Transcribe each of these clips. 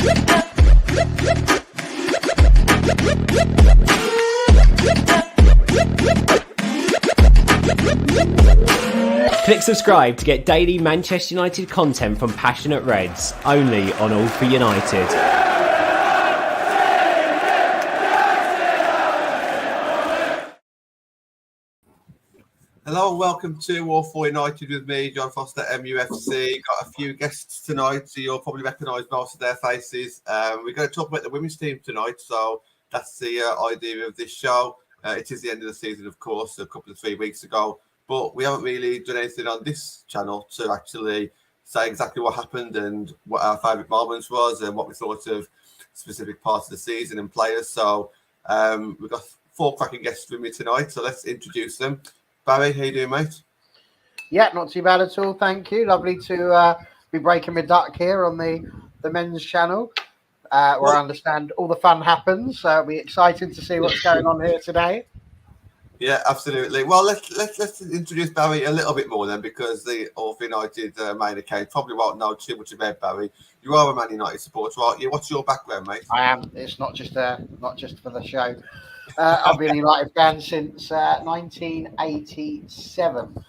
Click subscribe to get daily Manchester United content from passionate Reds, only on All For United. Hello and welcome to All For United with me, John Foster, MUFC. Got a few guests tonight, so you'll probably recognise most of their faces. We're going to talk about the women's team tonight, so that's the idea of this show. It is the end of the season, of course, a couple of 3 weeks ago, but we haven't really done anything on this channel to actually say exactly what happened and what our favourite moments was and what we thought of specific parts of the season and players. So we've got 4 cracking guests with me tonight, so let's introduce them. Barry, how you doing, mate? Yeah, not too bad at all, thank you. Lovely to be breaking my duck here on the men's channel, where I understand all the fun happens. So it'll be exciting to see what's going on here today. Yeah, absolutely. Well, let's introduce Barry a little bit more then, because the All For United main account probably won't know too much about Barry. You are a Man United supporter, aren't you? What's your background, mate? I am. It's not just for the show. I've been a United fan since 1987.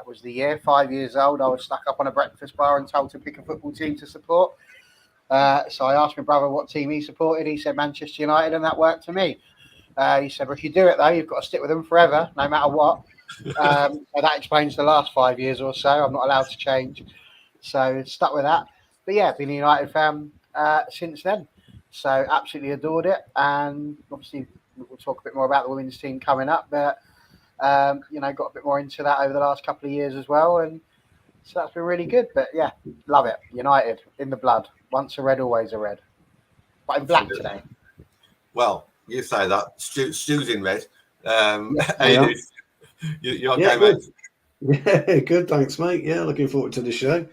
Was the year, 5 years old. I was stuck up on a breakfast bar and told to pick a football team to support. So I asked my brother what team he supported. He said Manchester United, and that worked for me. He said, well, if you do it, though, you've got to stick with them forever, no matter what. So that explains the last 5 years or so. I'm not allowed to change. So stuck with that. But yeah, been a United fan since then. So absolutely adored it. And obviously, we'll talk a bit more about the women's team coming up. But, got a bit more into that over the last couple of years as well. And so that's been really good. But yeah, love it. United in the blood. Once a red, always a red. But in black today. Well, you say that. Stu's in red. You okay, mate? Yeah, good. Thanks, mate. Yeah, looking forward to the show.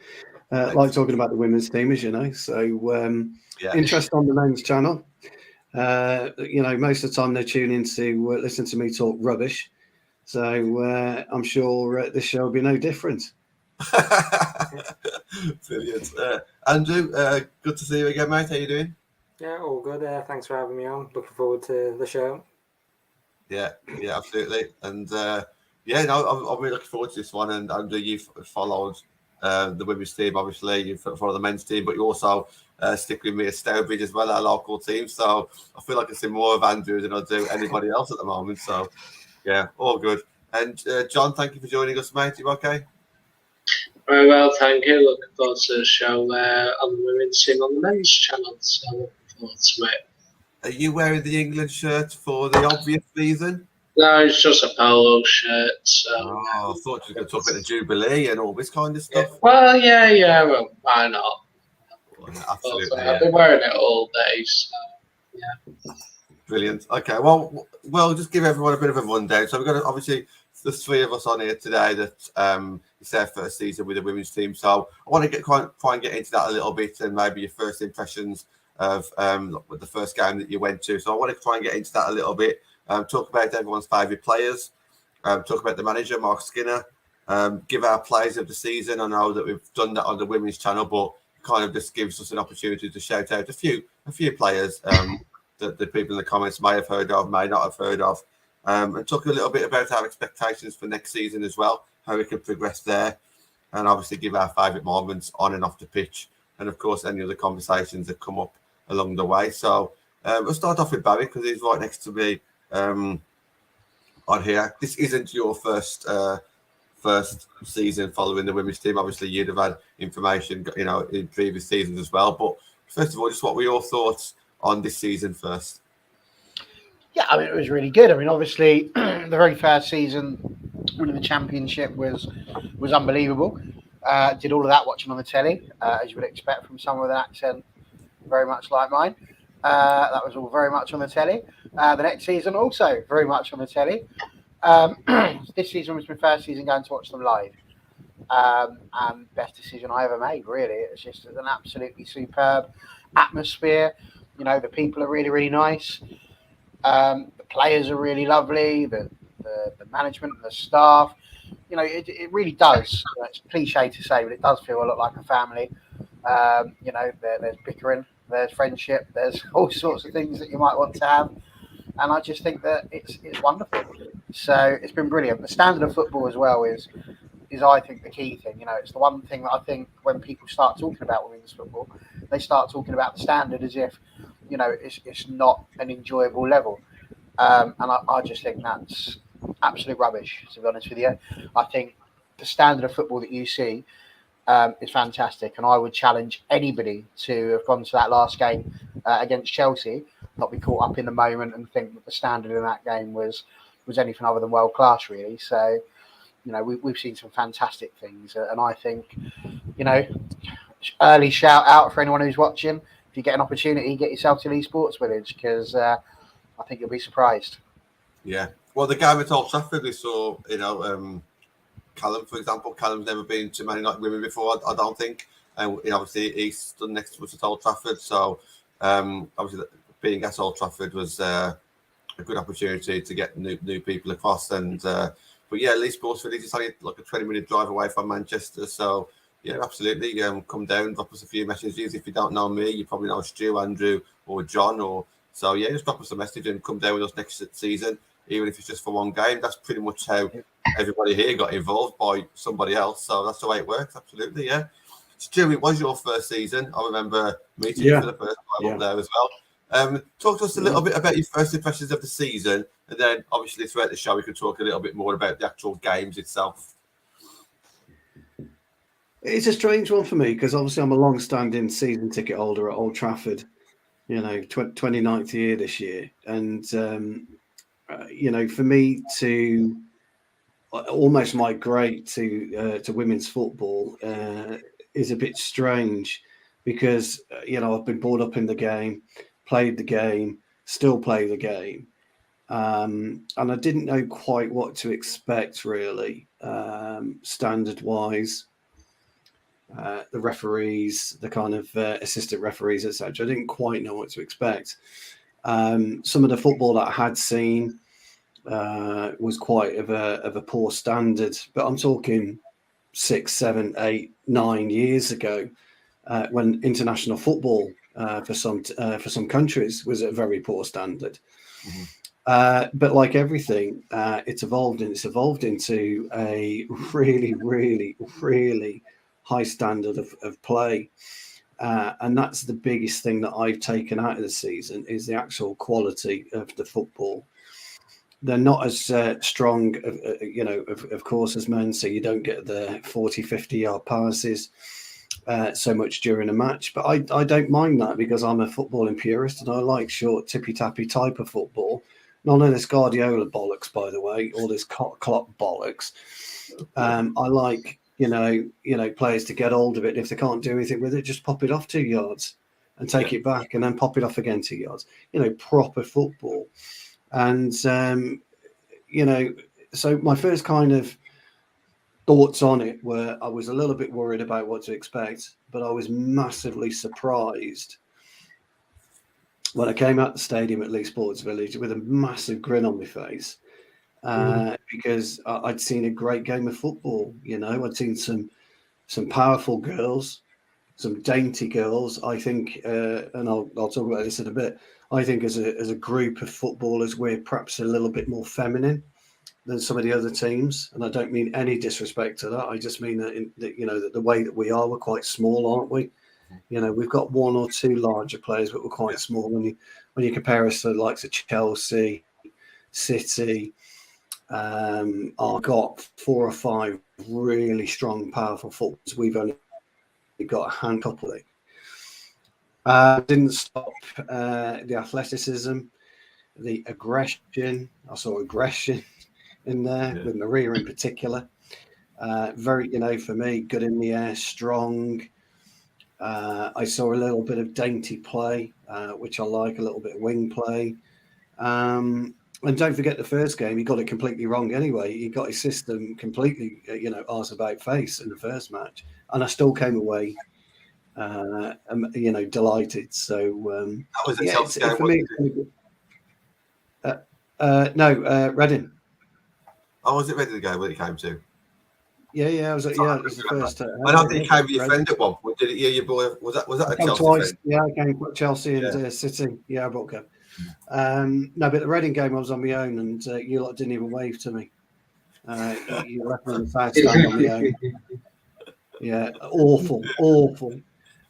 Like talking about the women's team, as you know. So, interest on the men's channel. Most of the time they tune in to listen to me talk rubbish. So I'm sure this show will be no different. Brilliant. Andrew, good to see you again, mate. How you doing? Yeah, all good. Thanks for having me on. Looking forward to the show. Yeah, absolutely. And I'm really looking forward to this one. And Andrew, you've followed the women's team, obviously. You've followed the men's team, but you also stick with me at Stourbridge as well, our local team. So I feel like I see more of Andrew than I do anybody else at the moment. So, yeah, all good. And John, thank you for joining us, mate. You okay? Very well, thank you. Looking forward to the show on the women's team on the men's channel. So looking forward to it. Are you wearing the England shirt for the obvious reason? No, it's just a polo shirt. So, I thought you were going to talk about the Jubilee and all this kind of stuff. Yeah. Well, yeah. Well, why not? Well, absolutely. I've been wearing it all day. So, yeah. Brilliant. Okay, well, we'll just give everyone a bit of a rundown. So we've got obviously there's 3 of us on here today that it's their first season with the women's team. So I want to try and get into that a little bit and maybe your first impressions of the first game that you went to. So I want to try and get into that a little bit. Talk about everyone's favourite players. Talk about the manager, Mark Skinner. Give our plays of the season. I know that we've done that on the women's channel, but kind of just gives us an opportunity to shout out a few players that the people in the comments may have heard of, may not have heard of. And talk a little bit about our expectations for next season as well, how we can progress there, and obviously give our favourite moments on and off the pitch, and of course any other conversations that come up along the way. So we'll start off with Barry because he's right next to me on here. This isn't your first season following the women's team. Obviously, you'd have had information, in previous seasons as well. But first of all, just what were your thoughts on this season first? Yeah, I mean, it was really good. I mean, obviously, the very first season winning the championship was unbelievable. Did all of that watching on the telly, as you would expect from someone with an accent very much like mine. That was all very much on the telly. The next season also very much on the telly. This season was my first season going to watch them live. And best decision I ever made, really. It's just an absolutely superb atmosphere. The people are really, really nice. The players are really lovely. The management and the staff. It really does. It's cliche to say, but it does feel a lot like a family. There's bickering. there's friendship, there's all sorts of things that you might want to have. And I just think that it's wonderful. So it's been brilliant. The standard of football as well is I think the key thing. You know, it's the one thing that I think when people start talking about women's football, they start talking about the standard as if, you know, it's not an enjoyable level. And I just think that's absolute rubbish, to be honest with you. I think the standard of football that you see is fantastic, and I would challenge anybody to have gone to that last game against Chelsea, not be caught up in the moment and think that the standard in that game was anything other than world class, really. So, you know, we've seen some fantastic things, and I think, you know, early shout out for anyone who's watching. If you get an opportunity, get yourself to Lee Sports Village, because I think you'll be surprised. Yeah. Well, the game at Old Trafford, we saw, you know, Callum, for example. Callum's never been to Man United women before, I don't think. And obviously, he stood next to us at Old Trafford. So, obviously, being at Old Trafford was a good opportunity to get new people across. And but yeah, Lee Sports Village is only like a 20-minute drive away from Manchester. So, yeah, absolutely. Come down, drop us a few messages. If you don't know me, you probably know Stu, Andrew, or John. So, yeah, just drop us a message and come down with us next season, even if it's just for one game. That's pretty much how everybody here got involved by somebody else. So that's the way it works. Absolutely, yeah. Stu, it was your first season. I remember meeting you for the first time up there as well. Talk to us a little bit about your first impressions of the season, and then obviously throughout the show we could talk a little bit more about the actual games itself. It's a strange one for me because obviously I'm a long-standing season ticket holder at Old Trafford. You know, 29th year this year, and you know, for me to almost migrate to women's football is a bit strange because you know, I've been brought up in the game, played the game, still play the game, and I didn't know quite what to expect really, standard-wise. The referees, the kind of assistant referees, etc. I didn't quite know what to expect. Some of the football that I had seen was quite of a poor standard, but I'm talking 6, 7, 8, 9 years ago, when international football for some countries was at a very poor standard. Mm-hmm. But like everything, it's evolved into a really, really, really high standard of play, and that's the biggest thing that I've taken out of the season is the actual quality of the football. They're not as strong, you know, of course, as men, so you don't get the 40-50 yard passes so much during a match, but I don't mind that because I'm a footballing purist and I like short tippy-tappy type of football. None of this Guardiola bollocks, by the way, all this Klopp bollocks. I like you know, players to get hold of it. And if they can't do anything with it, just pop it off 2 yards and take it back and then pop it off again 2 yards. You know, proper football. And, you know, so my first kind of thoughts on it were I was a little bit worried about what to expect, but I was massively surprised when I came out the stadium at Lee Sports Village with a massive grin on my face. Because I'd seen a great game of football. You know, I'd seen some powerful girls, some dainty girls. I think, and I'll talk about this in a bit. I think as a group of footballers, we're perhaps a little bit more feminine than some of the other teams. And I don't mean any disrespect to that. I just mean that you know, that the way that we are, we're quite small, aren't we? You know, we've got one or two larger players, but we're quite small when you compare us to the likes of Chelsea, City. I've got 4 or 5 really strong, powerful footballers. We've only got a handful of it. Didn't stop the athleticism, the aggression. I saw aggression in there with Maria in particular. Very, you know, for me, good in the air, strong. I saw a little bit of dainty play, which I like, a little bit of wing play. And don't forget the first game, he got it completely wrong anyway. He got his system completely, you know, arse about face in the first match. And I still came away, you know, delighted. So, that was a tough game, for me. No, Reading. Oh, was it Reading the game when it came to? Yeah, it was the first. I don't think he came with your friend at one point. Did it? Yeah, your boy. Was that a Chelsea twice? friend? Yeah, I came with Chelsea and City. Yeah, I brought Kev. No, but the Reading game I was on my own, and you lot didn't even wave to me. You left me in the side stand on my own. Yeah, awful.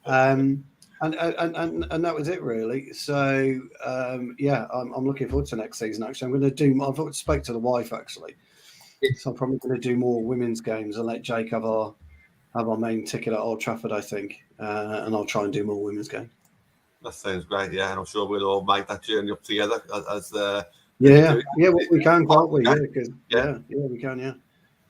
And that was it really. So I'm looking forward to next season. Actually, I'm going to do. I've spoke to the wife actually, so I'm probably going to do more women's games and let Jake have our main ticket at Old Trafford, I think, and I'll try and do more women's games. That sounds great. Yeah, and I'm sure we'll all make that journey up together as we can, can't we? Yeah, we can. Yeah,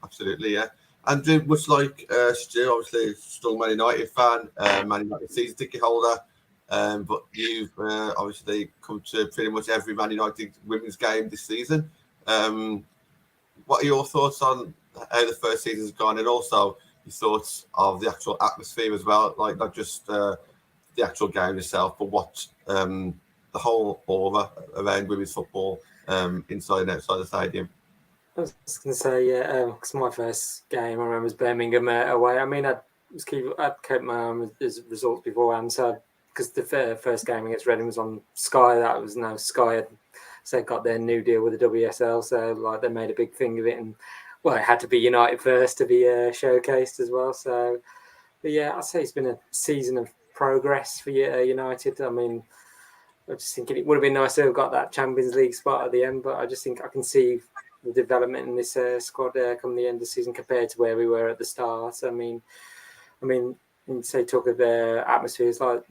absolutely. Yeah. And much like Stu, obviously, strong Man United fan, Man United season ticket holder, but you've obviously come to pretty much every Man United women's game this season. What are your thoughts on how the first season's gone, and also your thoughts of the actual atmosphere as well, like not just the actual game itself, but what the whole aura around women's football inside and outside the stadium? I was going to say, because my first game I remember was Birmingham away. I mean, I'd kept my eye on the results beforehand, so because the first game against Reading was on Sky, that was now Sky had got their new deal with the WSL, so like they made a big thing of it, and well, it had to be United first to be showcased as well. So, but yeah, I'd say it's been a season of progress for United. I mean, I just think it would have been nice to have got that Champions League spot at the end, but I just think I can see the development in this squad come the end of the season compared to where we were at the start. I mean, say talk of the atmospheres like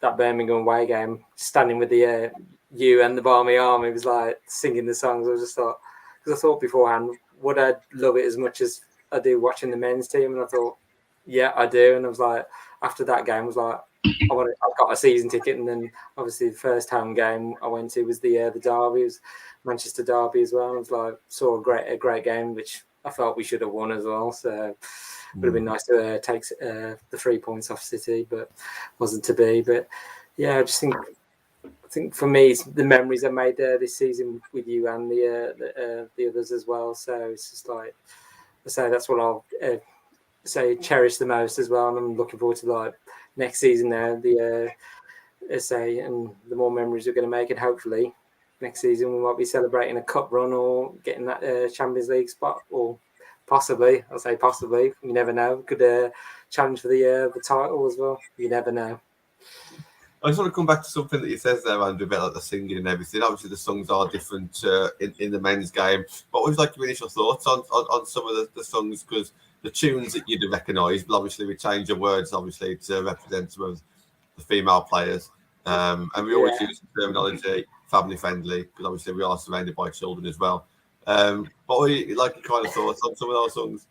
that Birmingham away game, standing with the you and the Barmy Army was like singing the songs. I just thought, because I thought beforehand, would I love it as much as I do watching the men's team? And I thought, yeah, I do. And I was like, after that game, I was like, I've got a season ticket. And then obviously the first home game I went to was the derby, it was Manchester derby as well. And I was like, saw a great game, which I felt we should have won as well. So it would have been nice to take the 3 points off City, but wasn't to be. But yeah, I think for me, it's the memories I made this season with you and the others as well. So it's just like I say, that's what I'll cherish the most as well. And I'm looking forward to like next season now, the SA and the more memories we're going to make, and hopefully next season we might be celebrating a cup run or getting that Champions League spot, or possibly, I'll say possibly, you never know, could challenge for the title as well. You never know. I just want to come back to something that you said there, Andrew, about like the singing and everything. Obviously, the songs are different in the men's game. But what would you like your initial thoughts on some of the songs? Because the tunes that you'd recognise, but obviously we change the words, obviously, to represent some of the female players. And we always use the terminology family friendly, because obviously we are surrounded by children as well. But what were you like your kind of thoughts on some of those songs?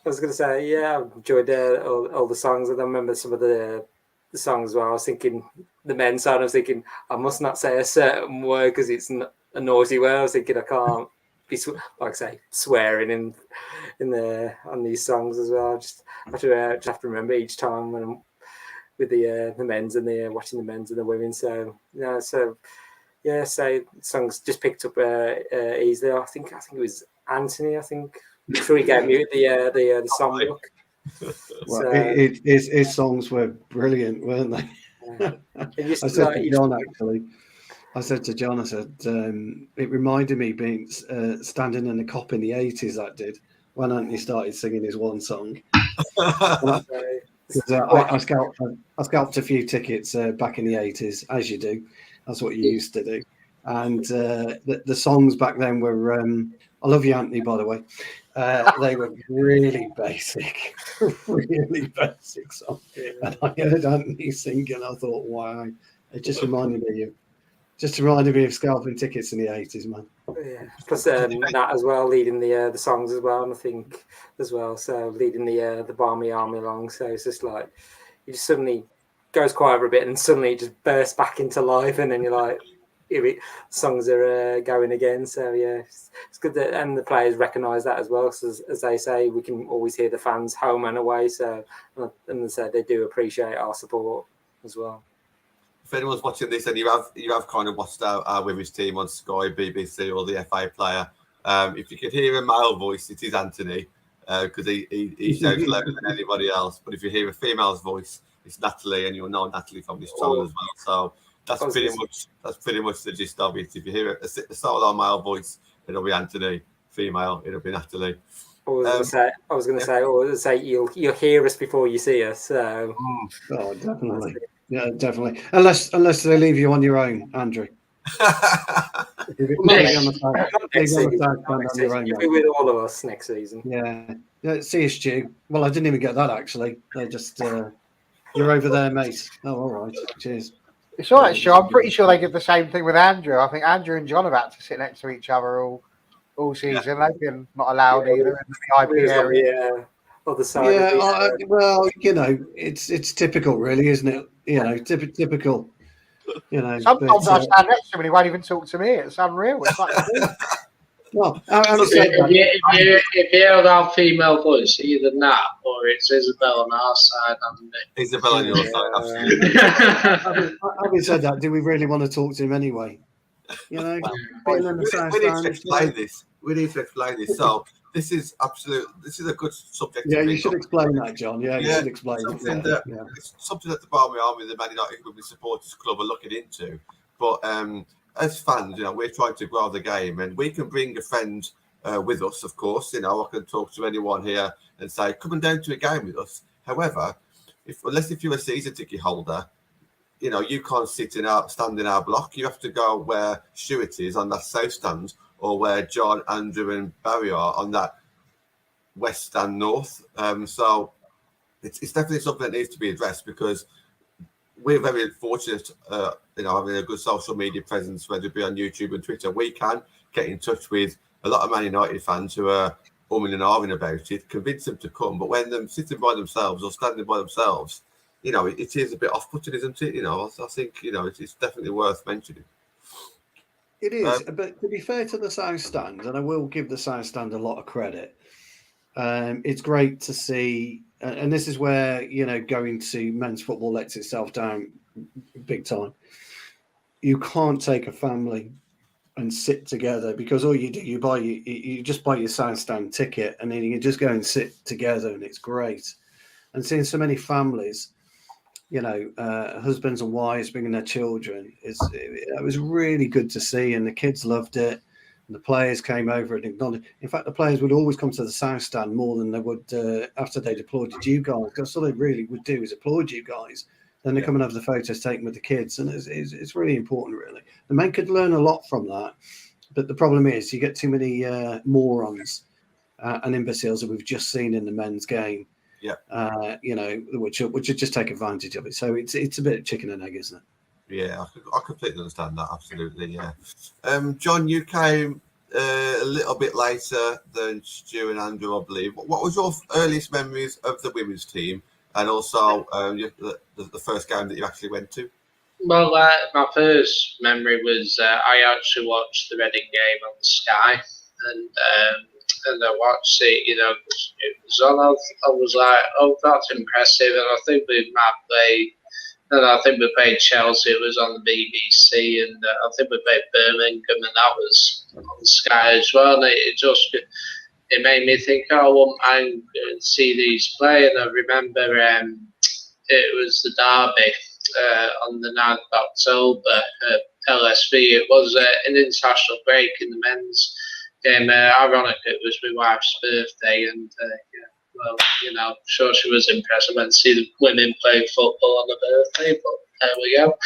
I was going to say, yeah, I enjoyed all the songs. I remember some of the songs where I was thinking, the men's side, I was thinking, I must not say a certain word because it's a naughty word. I was thinking, I can't be, like I say, swearing on these songs as well. Just have to remember each time when I'm with the men's and watching the men's and the women. So songs just picked up easily. I think it was Anthony. I'm sure he gave me the song book. Well, his songs were brilliant, weren't they? Yeah. I said to John, actually, it reminded me being standing in the cop in the 80s, that did, when Anthony started singing his one song. I scalped a few tickets back in the 80s, as you do. That's what you used to do. And the songs back then were, I love you, Anthony, by the way. They were really basic songs. And I heard Anthony singing, I thought, wow, it just reminded me of scalping tickets in the 80s, man. Yeah, plus that as well, leading the songs as well, and I think as well, so leading the Barmy Army along. So it's just like, it just suddenly goes quiet for a bit and suddenly it just bursts back into life, and then you're like, songs are going again. So yeah, it's good that, and the players recognise that as well, because as they say, we can always hear the fans home and away. So, and they said they do appreciate our support as well. If anyone's watching this and you have kind of watched our women's team on Sky, BBC, or the FA player, if you could hear a male voice, it is Anthony. because he shouts louder than anybody else. But if you hear a female's voice, it's Natalie, and you'll know Natalie from this channel as well. So that's pretty much the gist of it. If you hear a solo male voice, it'll be Anthony. Female, it'll be Natalie. I was going to say you'll hear us before you see us. So. Oh, definitely. Yeah, definitely. Unless they leave you on your own, Andrew. You'll be with all of us next season. Yeah. See you, Stu. Well, I didn't even get that actually. They just you're over there, mate. Oh, all right. Cheers. It's all right, Stu. I'm pretty sure they did the same thing with Andrew. I think Andrew and John have had to sit next to each other all season. They've been not allowed either in the IP area. Other side. Well, it's typical, really, isn't it? Typical. Sometimes I stand next to him and he won't even talk to me. It's unreal. It's like, well, if you hear our female voice, either Nat or it's Isabel on our side. Isabel on your side, absolutely. Having said that, do we really want to talk to him anyway? We need to explain this. We need to explain this. So this is a good subject. Yeah, you should explain that, John. Yeah, you should explain it. It's something that the Barmy Army, the Man United Women's Supporters Club, are looking into. But as fans, we're trying to grow the game, and we can bring a friend with us. Of course, I can talk to anyone here and say, "Come and down to a game with us." However, if you're a season ticket holder, you can't stand in our block. You have to go where Stuart is on that south stand, or where John, Andrew, and Barry are on that west and north. So it's definitely something that needs to be addressed, because we're very fortunate, having a good social media presence, whether it be on YouTube and Twitter. We can get in touch with a lot of Man United fans who are umming and ahhing about it, convince them to come. But when they're sitting by themselves or standing by themselves, it is a bit off-putting, isn't it? I think, it's definitely worth mentioning. It is, but to be fair to the South Stand, and I will give the South Stand a lot of credit, it's great to see, and this is where, going to men's football lets itself down big time. You can't take a family and sit together, because all you do, you just buy your South Stand ticket, and then you just go and sit together, and it's great. And seeing so many families, husbands and wives bringing their children, it was really good to see, and the kids loved it. And the players came over and acknowledged. In fact, the players would always come to the South Stand more than they would after they'd applauded you guys, because all they really would do is applaud you guys. Then they come and have the photos taken with the kids, and it's really important, really. The men could learn a lot from that, but the problem is you get too many morons and imbeciles that we've just seen in the men's game. Which just take advantage of it. So it's a bit of chicken and egg, isn't it? Yeah, I completely understand that. Absolutely, yeah. John, you came a little bit later than Stu and Andrew, I believe. What was your earliest memories of the women's team, and also the first game that you actually went to? Well, my first memory was I actually watched the Reading game on Sky, and I watched it, it was on. I was like, oh, that's impressive. And I think we played Chelsea. It was on the BBC, and I think we played Birmingham, and that was on Sky as well. And it made me think, oh, I wouldn't mind to see these play. And I remember it was the derby on the 9th of October at LSV. It was an international break in the men's game. Ironic, it was my wife's birthday, and I'm sure she was impressed. I went to see the women play football on her birthday, but there we go.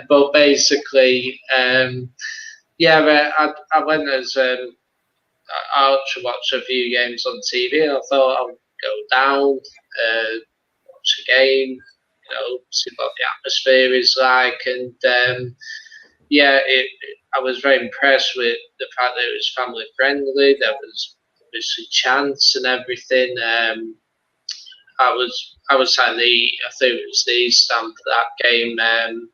But basically, I went as I actually watched a few games on TV, and I thought I would go down, watch a game, see what the atmosphere is like, and I was very impressed with the fact that it was family friendly. There was obviously chants and everything. I was at I think it was the East Stand for that game, and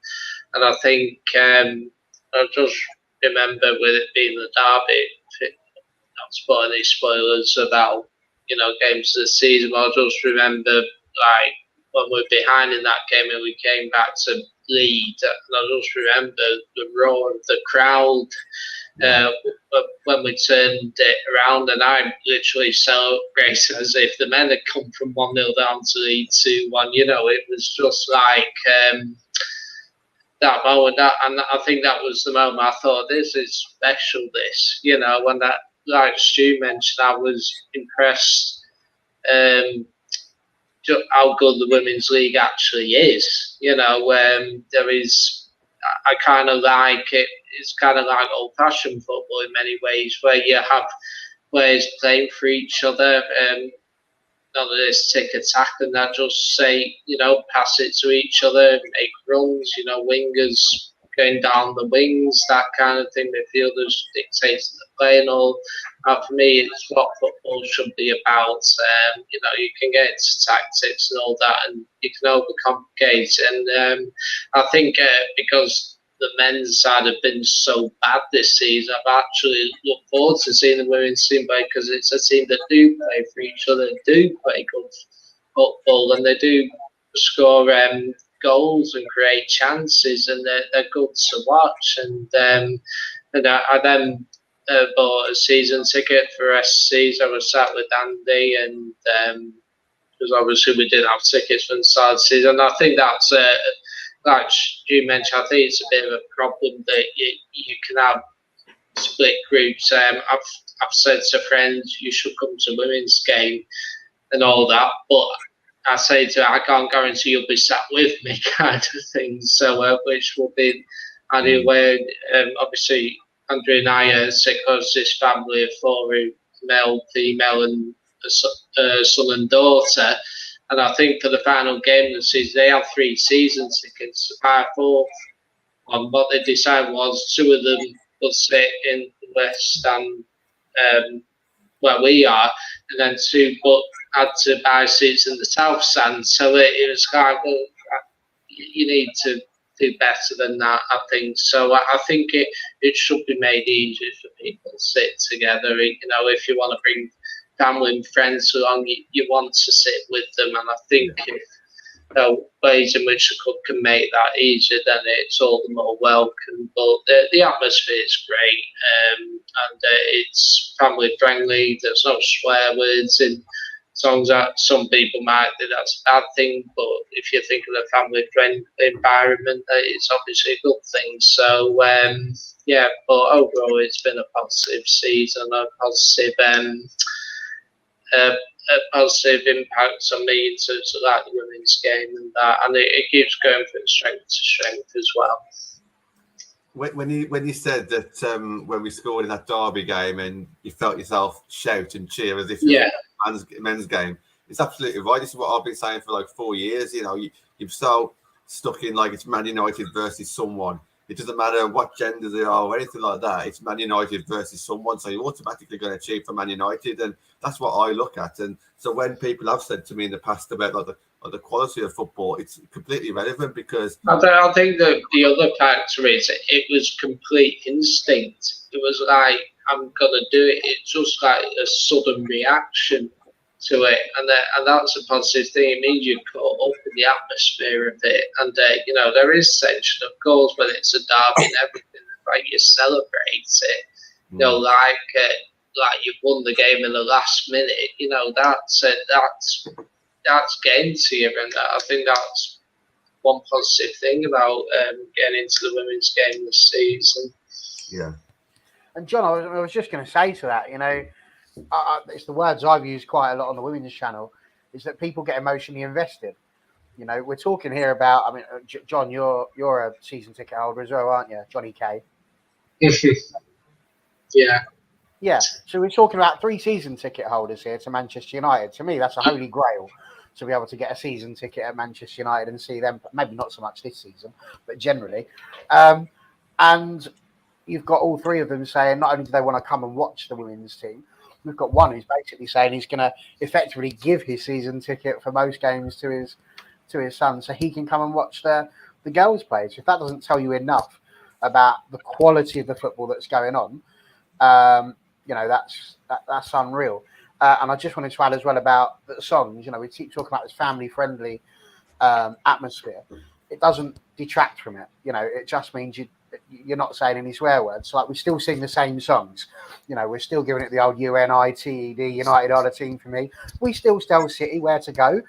I think I just remember with it being the derby, not spoiling any spoilers about games of the season. I just remember when we were behind in that game and we came back to lead, and I just remember the roar of the crowd when we turned it around, and I literally celebrated as if the men had come from 1-0 down to lead 2-1. You know, it was just like that moment, and I think that was the moment I thought, this is special. This, you know, when that, like Stu mentioned, I was impressed how good the Women's League actually is. You know, there is, I kind of like it. It's kind of like old-fashioned football in many ways, where you have players playing for each other. None of this tick attack and that, just say, you know, pass it to each other, make runs, you know, wingers going down the wings, that kind of thing. Midfielders dictating the play and all. For me, it's what football should be about. You know, you can get into tactics and all that, and you can overcomplicate. And I think because the men's side have been so bad this season, I've actually looked forward to seeing the women's team play, because it's a team that do play for each other, do play good football, and they do score goals and create chances, and they're good to watch. And I then bought a season ticket for SC. I was sat with Andy, and because obviously we didn't have tickets for the start of the season. I think that's like you mentioned, I think it's a bit of a problem that you can have split groups. I've said to friends, you should come to women's game and all that, but I say to her, I can't guarantee you'll be sat with me, kind of thing. So, which will be ideal. Where obviously Andrew and I are sick of this family of 4, male, female, and a son and daughter. And I think for the final game of the season, they have 3 season tickets. 4th one. What they decided was 2 of them will sit in the West Stand, where we are, and then 2 but had to buy seats in the South Stand. So it was like, well, you need to do better than that, I think. So I think it should be made easier for people to sit together. You know, if you want to bring family and friends along, you want to sit with them, and I think if ways in which the club can make that easier, then it's all the more welcome. But the atmosphere is great, and it's family friendly. There's no swear words in songs. That some people might think that's a bad thing, but if you think of a family friendly environment, it's obviously a good thing. So but overall it's been a positive season, a positive impact on me in terms of that women's game and that, and it keeps going from strength to strength as well. When you said that when we scored in that derby game and you felt yourself shout and cheer as if it was a men's game, it's absolutely right. This is what I've been saying for like 4 years. You know, you're so stuck in like it's Man United versus someone. It doesn't matter what gender they are or anything like that. It's Man United versus someone, so you're automatically going to cheer for Man United, and that's what I look at. And so when people have said to me in the past about like the quality of football, it's completely irrelevant, because I think that the other factor is it was complete instinct. It was like, I'm gonna do it. It's just like a sudden reaction to it, and that's a positive thing. It means you're caught up in the atmosphere of it, and you know, there is tension, of course, when it's a derby and everything. Like, you celebrate it, you know, like you've won the game in the last minute. You know, that's getting to you, and I think that's one positive thing about getting into the women's game this season. Yeah. And John, I was just going to say to that, you know, it's the words I've used quite a lot on the women's channel, is that people get emotionally invested. You know, we're talking here about, I mean, John, you're a season ticket holder as well, aren't you, Johnny K? Yeah. Yeah. So we're talking about 3 season ticket holders here to Manchester United. To me, that's a holy grail, to be able to get a season ticket at Manchester United and see them, maybe not so much this season, but generally. And you've got all 3 of them saying not only do they want to come and watch the women's team, we've got one who's basically saying he's going to effectively give his season ticket for most games to his son, so he can come and watch the girls play. So if that doesn't tell you enough about the quality of the football that's going on, you know, that's unreal. And I just wanted to add as well about the songs. You know, we keep talking about this family-friendly atmosphere. It doesn't detract from it. You know, it just means you're not saying any swear words. Like, we still sing the same songs. You know, we're still giving it the old UNITED, United are the team for me. We still tell City where to go.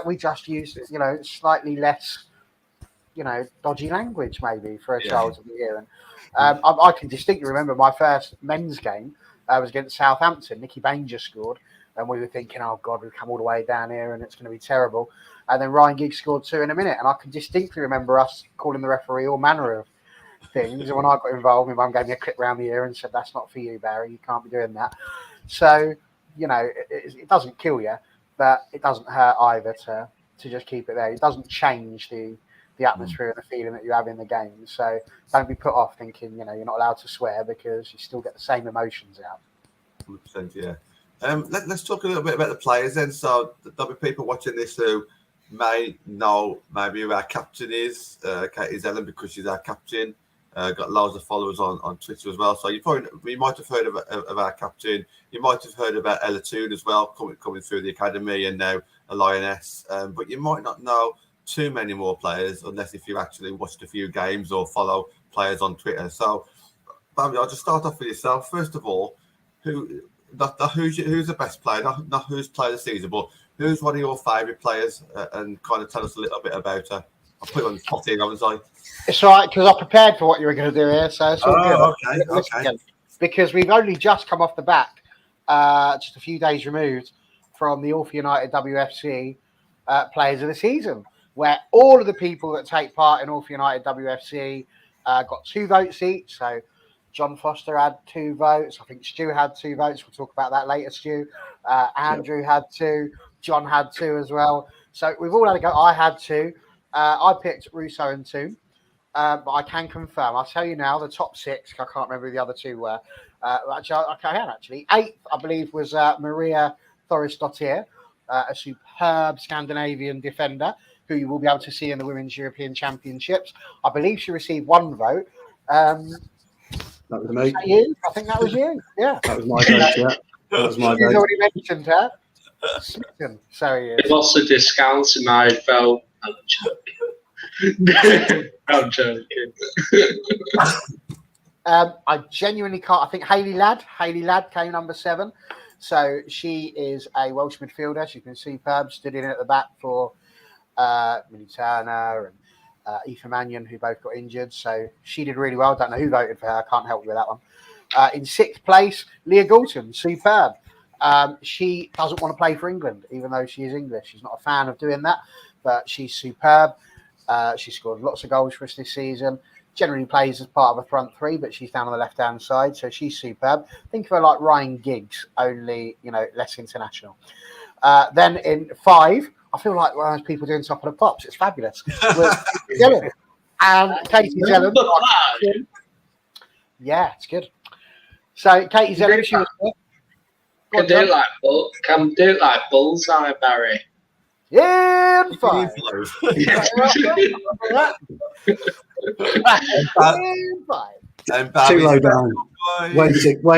We just use, you know, slightly less, you know, dodgy language maybe for a child of the year. And I can distinctly remember my first men's game was against Southampton. Nicky Banger scored, and we were thinking, oh God, we've come all the way down here and it's going to be terrible. And then Ryan Giggs scored 2 in a minute, and I can distinctly remember us calling the referee all manner of things. And when I got involved, my mum gave me a clip round the ear and said, "That's not for you, Barry. You can't be doing that." So, you know, it doesn't kill you, but it doesn't hurt either to just keep it there. It doesn't change the atmosphere and the feeling that you have in the game. So don't be put off thinking, you know, you're not allowed to swear, because you still get the same emotions out. 100%, yeah. Let's talk a little bit about the players then. So there'll be people watching this who may know maybe who our captain is, Katie Zellum, because she's our captain. Got loads of followers on Twitter as well. So you might have heard of our captain. You might have heard about Ella Toon as well, coming through the academy, and now a Lioness. But you might not know too many more players, unless if you actually watched a few games or follow players on Twitter. So, Bambi, I'll just start off with yourself. First of all, who's the best player? Not who's player of the season, but who's one of your favourite players? And kind of tell us a little bit about her. I'll put you on the spot here, haven't I? It's all right, because I prepared for what you were going to do here, so it's all good. Okay. Because we've only just come off the back, just a few days removed from the All For United WFC Players of the Season, where all of the people that take part in All For United WFC got 2 votes each. So John Foster had 2 votes. I think Stu had 2 votes. We'll talk about that later, Stu. Andrew had 2. John had 2 as well. So we've all had a go. I had 2. I picked Rousseau and Toon. But I can confirm, I'll tell you now, the top 6, I can't remember who the other 2 were. Actually, 8th, I believe, was Maria Thoristottir, a superb Scandinavian defender who you will be able to see in the Women's European Championships. I believe she received 1 vote. That was me. You? I think that was you. Yeah. That was my vote, yeah. That was my She's vote. already mentioned her. Smitten. So he is. What's the discount in my vote? I'm joking. I'm joking. I genuinely can't. I think Hayley Ladd came number 7. So she is a Welsh midfielder. She's been superb, stood in at the back for Millie Turner and Aoife Mannion, who both got injured. So she did really well. Don't know who voted for her. I can't help you with that one. In 6th place, Leah Galton, superb. She doesn't want to play for England, even though she is English. She's not a fan of doing that, but she's superb. She scored lots of goals for us this season. Generally plays as part of a front 3, but she's down on the left-hand side, so she's superb. Think of her like Ryan Giggs, only, you know, less international. Then in 5, I feel like one of those people doing Top of the Pops. It's fabulous. And Katie Zellum. Yeah, it's good. So Katie Zellum, she was there. Can do it like bullseye, Barry. Yeah, and 5. Too low down. Way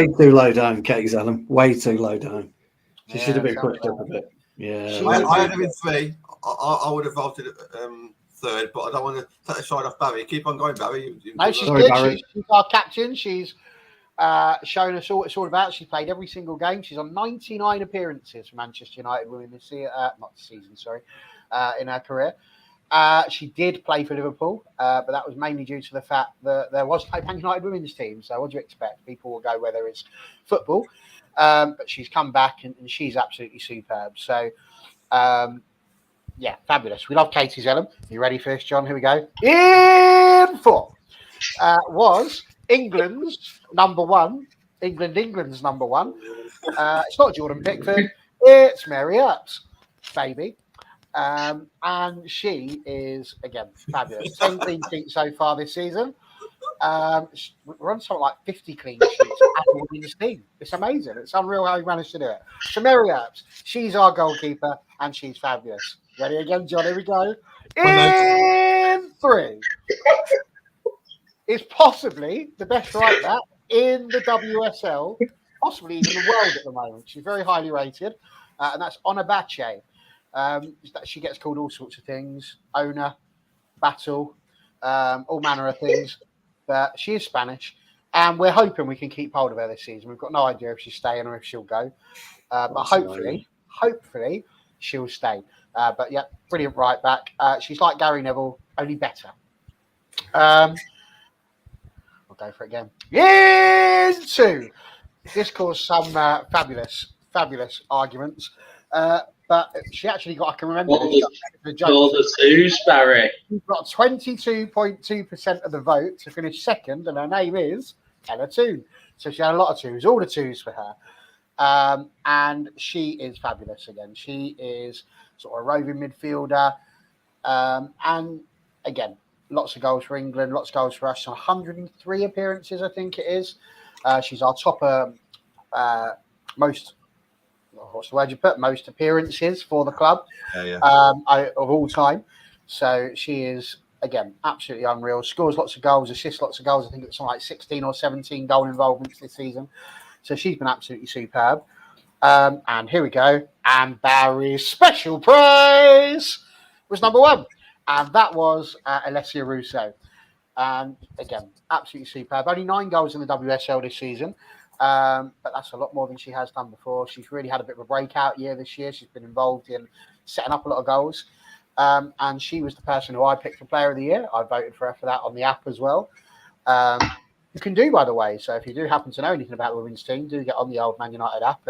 too low down, Katie Zellum. Way too low down. She should have been pushed up a bit. Yeah. I had him in 3. I would have voted 3rd, but I don't want to take a shine off Barry. Keep on going, Barry. No, she's good. She's our captain. She's shown us all what it's all about. She played every single game. She's on 99 appearances for Manchester United women this year. Not this season, sorry, in her career. She did play for Liverpool, but that was mainly due to the fact that there was no Man United women's team. So what do you expect? People will go where there is football. But she's come back and she's absolutely superb. So, yeah, fabulous. We love Katie Zellum. You ready for this, John? Here we go. In 4 was England's number 1. England's number 1. It's not Jordan Pickford. It's Mary Earps, baby. And she is, again, fabulous. 10 clean sheets so far this season. We're on something like 50 clean sheets in this team. It's amazing. It's unreal how he managed to do it. So Mary Earps, she's our goalkeeper and she's fabulous. Ready again, John? Here we go. In 3. It's possibly the best right back in the WSL, possibly even the world at the moment. She's very highly rated, and that's Onabache. She gets called all sorts of things. Owner, battle, all manner of things. but she is Spanish, and we're hoping we can keep hold of her this season. We've got no idea if she's staying or if she'll go, but hopefully she'll stay. But yeah, brilliant right back. She's like Gary Neville, only better. I'll go for it again. Years two. This caused some fabulous arguments. But she actually got, I can remember All the the twos, Barry. She's got 22.2% of the vote to finish second, and her name is Ella Toon. So she had a lot of twos, all the twos for her. And she is fabulous again. She is sort of a roving midfielder. And again, lots of goals for England, lots of goals for us. 103 appearances, I think it is. She's our top most, what's the word you put? Most appearances for the club of all time. So she is, again, absolutely unreal. Scores lots of goals, assists lots of goals. I think it's something like 16 or 17 goal involvements this season. So she's been absolutely superb. And here we go. And Barry's special prize was number one. And that was Alessia Rousseau. And again, absolutely superb. Only 9 goals in the WSL this season. But that's a lot more than she has done before. She's really had a bit of a breakout year this year. She's been involved in setting up a lot of goals. And she was the person who I picked for Player of the Year. I voted for her for that on the app as well. You can do, by the way. So if you do happen to know anything about the women's team, do get on the old Man United app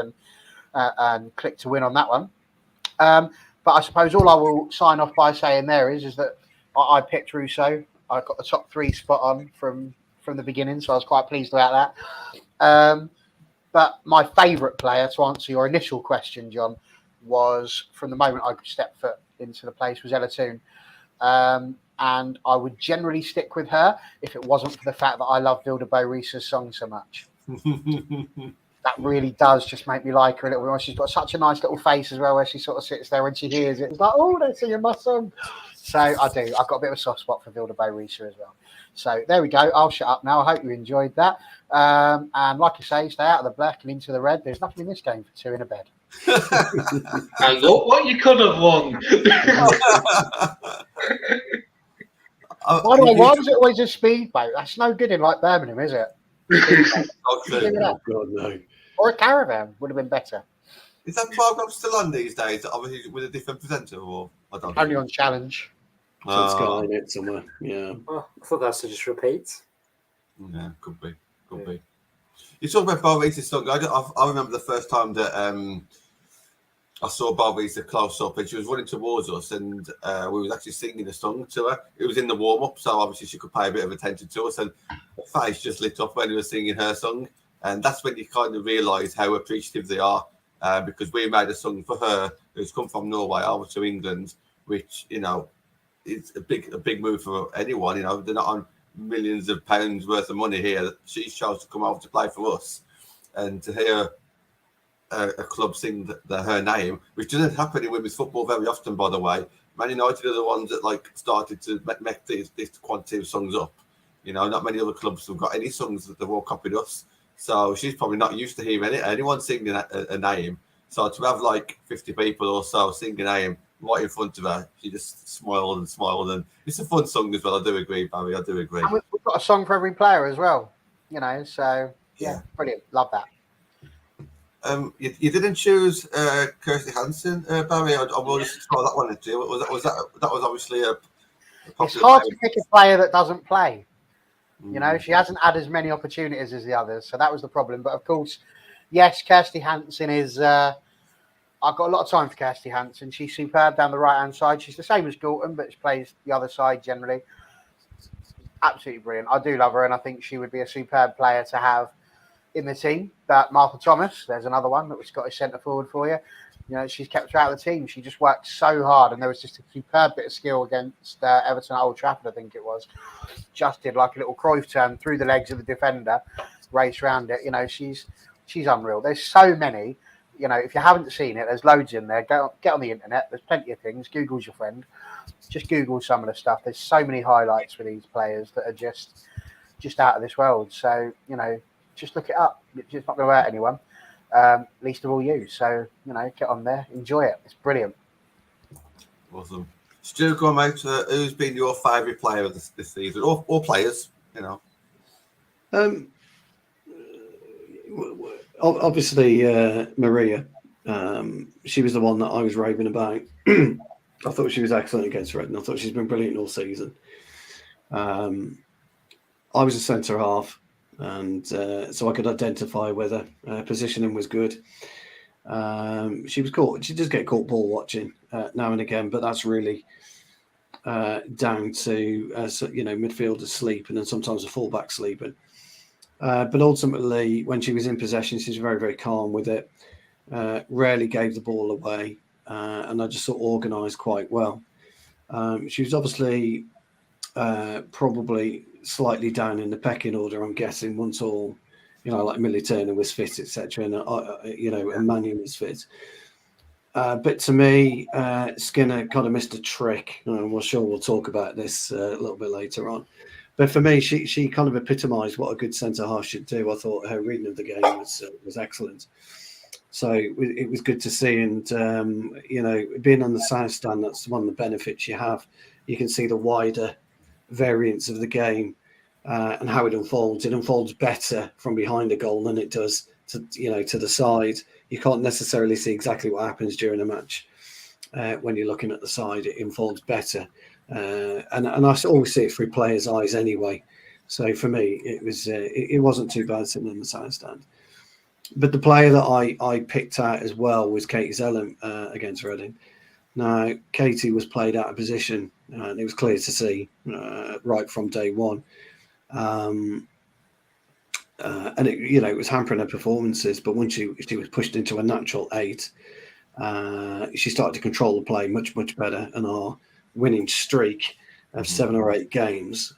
and click to win on that one. But I suppose all I will sign off by saying there is that I picked Rousseau. I got the top 3 spot on from the beginning, so I was quite pleased about that. But my favourite player, to answer your initial question, John, was from the moment I stepped foot into the place was Ella Toon. And I would generally stick with her if it wasn't for the fact that I love Vilda Bo-Risa's song so much. That really does just make me like her a little bit more. She's got such a nice little face as well, where she sort of sits there when she hears it. It's like, oh, they're singing my song. So I do. I've got a bit of a soft spot for Vilda Bo-Risa as well. So there we go. I'll shut up now. I hope you enjoyed that. And like I say, stay out of the black and into the red. There's nothing in this game for 2 in a bed. And look what you could have won. By the way, why was it always a speedboat? That's no good in like Birmingham, is it? Oh, God, no. Or a caravan would have been better. Is that program still on these days? Obviously, with a different presenter, or I don't know. Only on Challenge. So it's got in it somewhere. Yeah. Oh, I thought that's to just repeat. Yeah, could be. You talk about Bo-Risa's song. I remember the first time that I saw Bo-Risa close up, and she was running towards us, and we was actually singing a song to her. It was in the warm up, so obviously she could pay a bit of attention to us, and her face just lit up when we were singing her song, and that's when you kind of realise how appreciative they are, because we made a song for her who's come from Norway over to England, which it's a big move for anyone. They're not on millions of pounds worth of money here. She chose to come over to play for us, and to hear a club sing her name, which doesn't happen in women's football very often, by the way. Man United are the ones that started to make this quantity of songs up. Not many other clubs have got any songs that they've all copied us. So she's probably not used to hearing anyone singing a name. So to have 50 people or so sing a name right in front of her, she just smiled, and it's a fun song as well. I do agree, Barry. I do agree. And we've got a song for every player as well. So yeah, brilliant. Love that. You didn't choose Cassidy Hanson, Barry. I will just throw that one into you. That was obviously a it's hard to pick a player that doesn't play. She hasn't had as many opportunities as the others, so that was the problem. But of course, yes, Cassidy Hanson is. I've got a lot of time for Cassidy Hanson. She's superb down the right-hand side. She's the same as Galton, but she plays the other side generally. Absolutely brilliant. I do love her, and I think she would be a superb player to have in the team. But Martha Thomas, there's another one that was Scottish centre forward for you. She's kept her out of the team. She just worked so hard, and there was just a superb bit of skill against Everton at Old Trafford, I think it was. Just did like a little Cruyff turn through the legs of the defender, race around it. She's unreal. There's so many. If you haven't seen it, there's loads in there. Get on the internet. There's plenty of things. Google's your friend. Just Google some of the stuff. There's so many highlights for these players that are just out of this world. So, just look it up. It's not going to hurt anyone, least of all you. So, get on there. Enjoy it. It's brilliant. Awesome. Stu, go on, mate. Who's been your favourite player of this season? Or players, Obviously, Maria, she was the one that I was raving about. I thought she was excellent against Reading. I thought she's been brilliant all season. I was a centre half, and so I could identify whether positioning was good. She was caught. She does get caught ball watching now and again, but that's really down to midfielders sleeping and sometimes a fullback sleeping. But ultimately, when she was in possession, she was very, very calm with it. Rarely gave the ball away, and I just thought organised quite well. She was obviously probably slightly down in the pecking order, I'm guessing, once all, like Millie Turner was fit, etc., and and Mannion was fit. But to me, Skinner kind of missed a trick, and we're sure we'll talk about this a little bit later on. But for me, she kind of epitomised what a good centre half should do. I thought her reading of the game was excellent. So it was good to see, and being on the south stand, that's one of the benefits you have. You can see the wider variance of the game and how it unfolds. It unfolds better from behind a goal than it does to the side. You can't necessarily see exactly what happens during a match when you're looking at the side. It unfolds better, and I always see it through players' eyes anyway. So for me, it wasn't too bad sitting in the south stand. But the player that I picked out as well was Katie Zellum against Reading. Now, Katie was played out of position, and it was clear to see right from day one. And it was hampering her performances. But once she was pushed into a natural 8, she started to control the play much, much better. And our winning streak of 7 or 8 games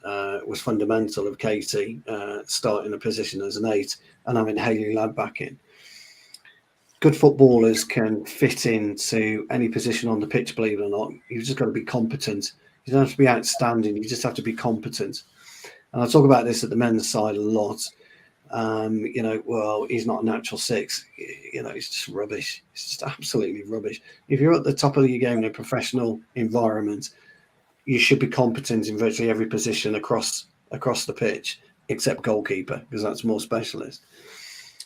was fundamental of Katie starting a position as an 8 and having Hayley Ladd back in. Good footballers can fit into any position on the pitch, believe it or not. You've just got to be competent. You don't have to be outstanding. You just have to be competent. And I talk about this at the men's side a lot. He's not a natural 6. It's just rubbish. It's just absolutely rubbish. If you're at the top of your game in a professional environment, you should be competent in virtually every position across the pitch, except goalkeeper, because that's more specialist.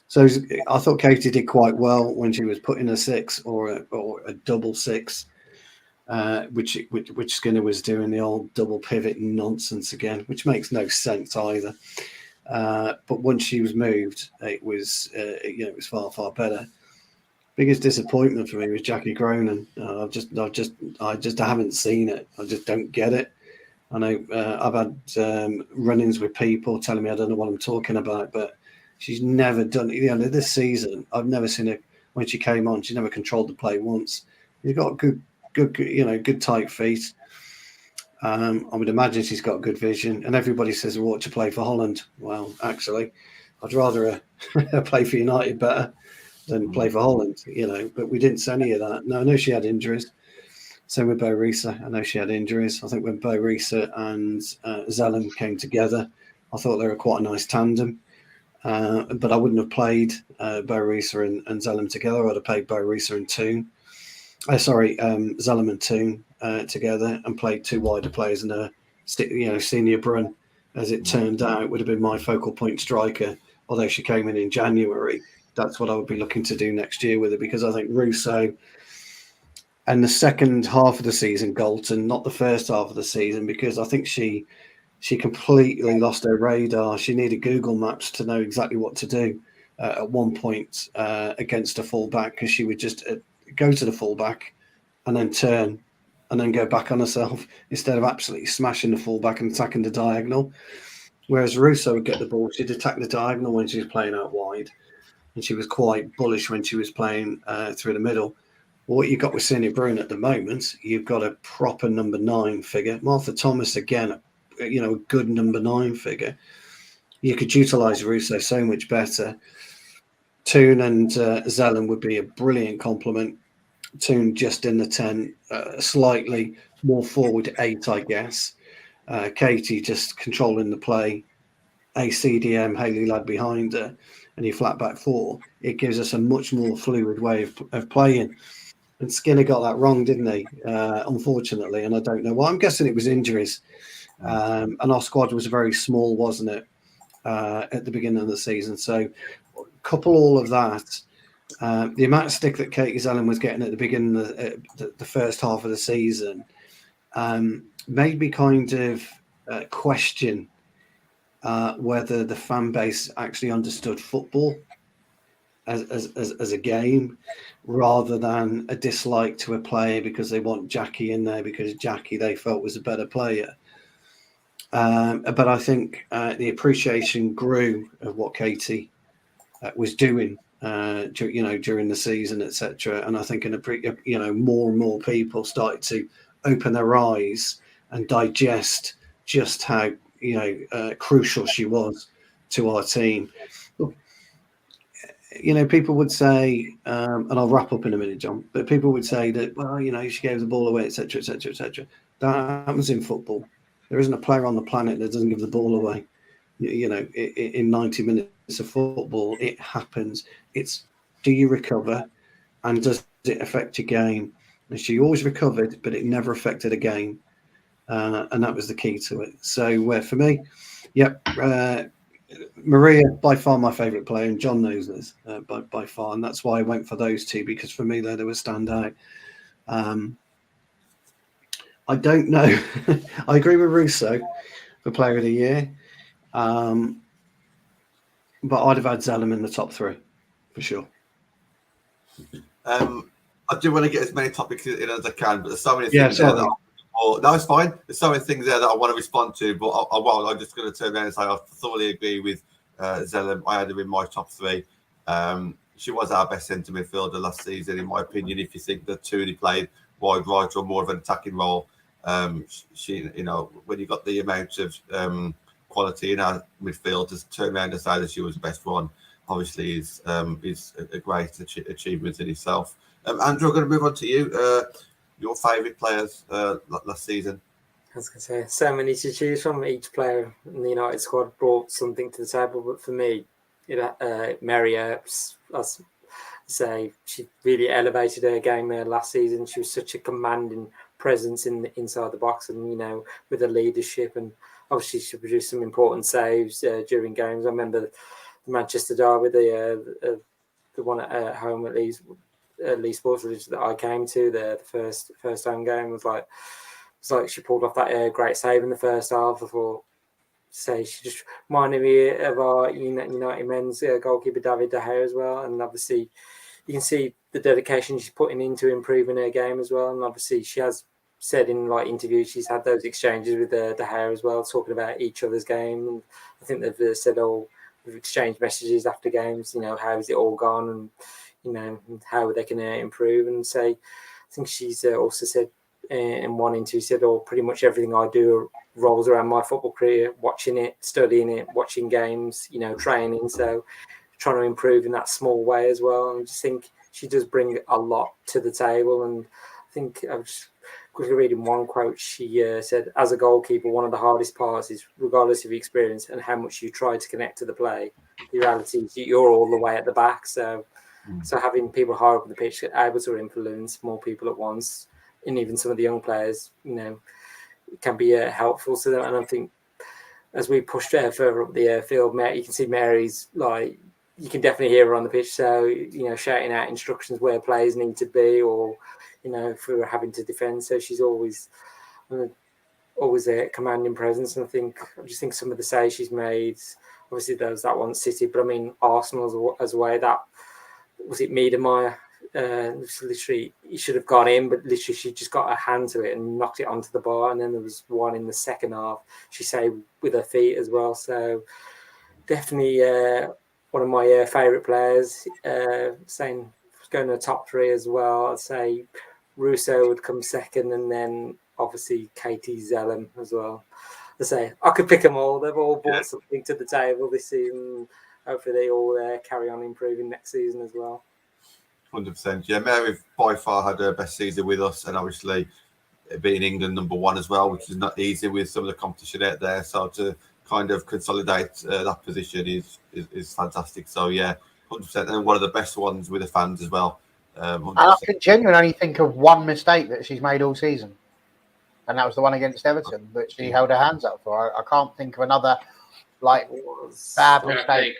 So I thought Katie did quite well when she was put in a 6 or a double 6, which Skinner was doing, the old double pivot nonsense again, which makes no sense either. But once she was moved, it was far, far better. Biggest disappointment for me was Jackie Cronin. I just haven't seen it. I just don't get it. I know I've had run-ins with people telling me I don't know what I'm talking about, but she's never done it. This season, I've never seen her. When she came on, she never controlled the play once. She's got good tight feet. I would imagine she's got good vision, and everybody says we ought to play for Holland. Well, actually, I'd rather play for United better than play for Holland, but we didn't see any of that. No, I know she had injuries. Same with Bo Risa. I know she had injuries. I think when Bo Risa and Zellum came together, I thought they were quite a nice tandem. But I wouldn't have played Bo Risa and Zellum together. I'd have played Bo Risa and Toon. Zellum and Toon together, and played 2 wider players and a senior Brun, as it turned out, would have been my focal point striker. Although she came in January, that's what I would be looking to do next year with her, because I think Rousseau and the second half of the season, Galton, not the first half of the season, because I think she completely lost her radar. She needed Google Maps to know exactly what to do at one point against a fullback, because she would just go to the fullback and then turn and then go back on herself instead of absolutely smashing the fullback and attacking the diagonal. Whereas Rousseau would get the ball, she'd attack the diagonal when she was playing out wide, and she was quite bullish when she was playing through the middle. Well, what you've got with Senior Brun at the moment, you've got a proper number 9 figure. Martha Thomas, again, a good number 9 figure. You could utilise Rousseau so much better. Toon and Zellum would be a brilliant complement. Toon just in the 10, slightly more forward 8, I guess. Katie just controlling the play. CDM, Hayley Ladd behind her, and your flat back 4. It gives us a much more fluid way of playing. And Skinner got that wrong, didn't he? Unfortunately, and I don't know why. I'm guessing it was injuries. And our squad was very small, wasn't it? at the beginning of the season. So couple all of that, the amount of stick that Katie Zellum was getting at the beginning of the first half of the season made me kind of question whether the fan base actually understood football as a game, rather than a dislike to a player because they want Jackie in there because Jackie they felt was a better player. But I think the appreciation grew of what Katie was doing, during the season, etc. And I think more and more people started to open their eyes and digest just how crucial she was to our team. People would say, and I'll wrap up in a minute, John, but people would say that, well, she gave the ball away, etc., etc., etc. That happens in football. There isn't a player on the planet that doesn't give the ball away. In 90 minutes of football, it happens. It's, do you recover, and does it affect your game? And she always recovered, but it never affected a game, and that was the key to it. So for me, Maria, by far my favourite player, and John knows this by far, and that's why I went for those two, because for me they would stand out. I don't know. I agree with Rousseau for Player of the Year, but I'd have had Zellum in the top 3 for sure. I do want to get as many topics in as I can, but there's so many things there that no, it's fine. There's so many things there that I want to respond to, but I'm just going to turn around and say I thoroughly agree with Zellum. I had her in my top 3. She was our best centre midfielder last season, in my opinion. If you think that Tooney played wide right or more of an attacking role, she, when you got the amount of quality in our midfield, to turn around and say that she was the best one, obviously is a great achievement in itself. Andrew, I'm going to move on to you. Your favourite players last season? I was going to say, so many to choose from. Each player in the United squad brought something to the table, but for me, Mary Earps, I say, she really elevated her game there last season. She was such a commanding presence inside the box, and with her leadership, and obviously she produced some important saves during games. I remember the Manchester derby, the one at home at Leeds Sports Village that I came to, the first home game, was like she pulled off that great save in the first half. I thought, she just reminded me of our United men's goalkeeper David De Gea as well. And obviously you can see the dedication she's putting into improving her game as well. And obviously she has said in interviews she's had those exchanges with De Gea as well, talking about each other's game. And I think they've said, we've exchanged messages after games, how's it all gone, and how they can improve. And I think she's also said in one interview, said, pretty much everything I do rolls around my football career, watching it, studying it, watching games, training. So trying to improve in that small way as well. And I just think she does bring a lot to the table. And I think I was just quickly reading one quote. She said, as a goalkeeper, one of the hardest parts is, regardless of your experience and how much you try to connect to the play, the reality is you're all the way at the back. So having people higher up the pitch able to influence more people at once, and even some of the young players, can be helpful to them. And I think as we push further up the field, you can see Mary's, you can definitely hear her on the pitch. So, shouting out instructions where players need to be, or, if we were having to defend. So she's always a commanding presence. And I just think some of the saves she's made, obviously there was that one City, but I mean, Arsenal as well, that, was it Miedemeier? Literally, he should have gone in, but literally she just got her hand to it and knocked it onto the bar. And then there was one in the second half she saved with her feet as well. So definitely one of my favourite players. Saying going to the top 3 as well, I'd say Rousseau would come second, and then obviously Katie Zellum as well. I say I could pick them all. They've all brought something to the table this season. Hopefully they all carry on improving next season as well. 100%. Yeah, Mary by far had her best season with us, and obviously being England number 1 as well, which is not easy with some of the competition out there. So to kind of consolidate that position is fantastic. So yeah, 100%, and one of the best ones with the fans as well. I can genuinely only think of one mistake that she's made all season, and that was the one against Everton that she held her hands up for. I can't think of another like bad mistake.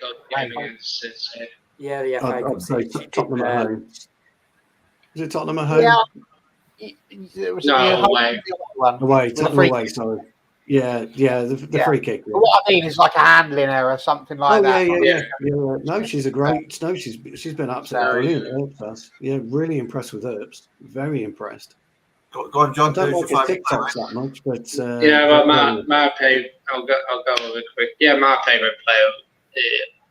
Yeah, the FA Cup. I'd say Tottenham at home. Is it Tottenham at home? Yeah. It was away. Away, Tottenham away, sorry. Yeah, the free kick. But what I mean is like a handling error, something like that. Yeah. No, she's a great. No, she's been absolutely brilliant. Yeah, really impressed with Herbst. Very impressed. Go on, John. I don't like his TikToks that much, but my favorite. I'll go over quick. Yeah, my favorite player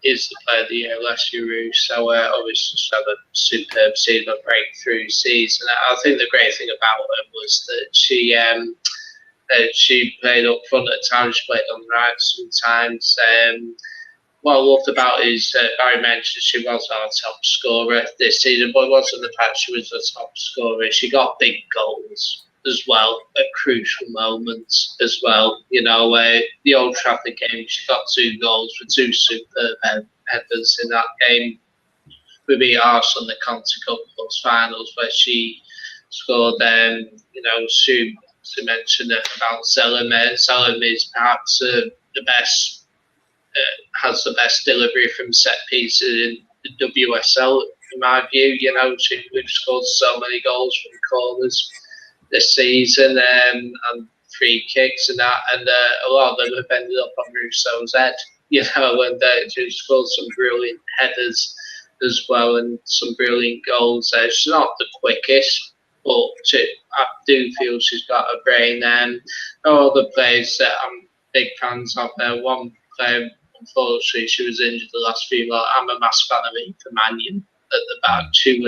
is the player of the year, Alessia Rousseau. Obviously, she's had a superb season, a breakthrough season. I think the great thing about her was that she played up front at times, she played on the right sometimes. What I loved about it is Barry mentioned she was our top scorer this season, but it wasn't the fact she was the top scorer. She got big goals as well at crucial moments as well. You know, the Old Trafford game, she got 2 goals for 2 superb headers in that game. We beat Arsenal in the Conti Cup Plus finals where she scored, to mention about Selim. Selim is perhaps the best, has the best delivery from set pieces in the WSL, in my view. You know, we've scored so many goals from corners this season and free kicks and that, and a lot of them have ended up on Rousseau's head. You know, and she scored some brilliant headers as well and some brilliant goals. She's not the quickest, but I do feel she's got a brain. All the players that I'm big fans of. One player, unfortunately, she was injured the last few months. I'm a massive fan of Ethan Mannion at the back. She